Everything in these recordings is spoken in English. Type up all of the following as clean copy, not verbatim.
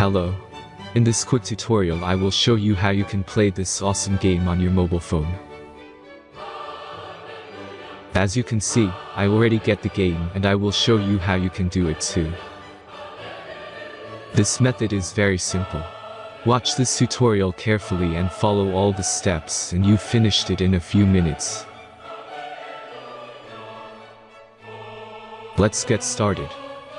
Hello. In this quick tutorial I will show you how you can play this awesome game on your mobile phone. As you can see, I already get the game and I will show you how you can do it too. This method is very simple. Watch this tutorial carefully and follow all the steps and you've finished it in a few minutes. Let's get started.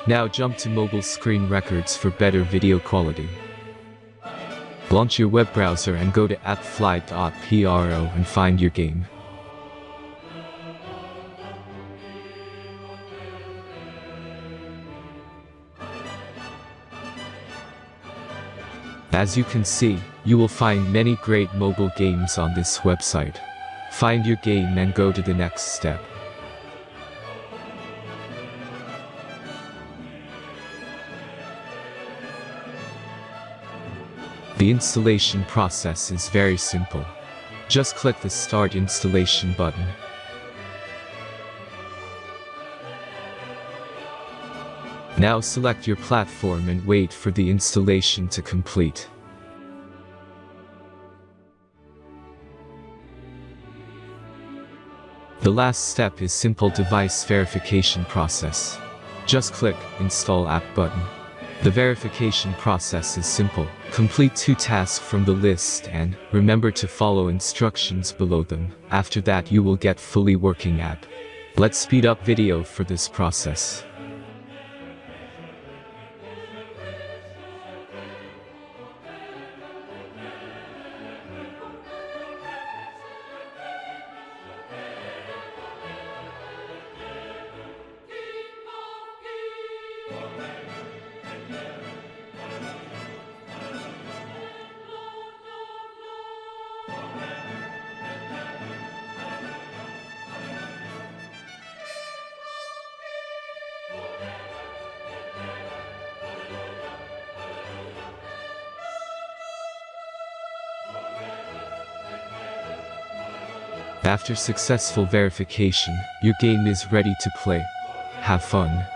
Now jump to mobile screen records for better video quality. Launch your web browser and go to appfly.pro and find your game. As you can see, you will find many great mobile games on this website. Find your game and go to the next step. The installation process is very simple. Just click the Start Installation button. Now select your platform and wait for the installation to complete. The last step is simple device verification process. Just click Install App button. The verification process is simple. Complete 2 tasks from the list and remember to follow instructions below them. After that you will get fully working app. Let's speed up video for this process. After successful verification, your game is ready to play. Have fun.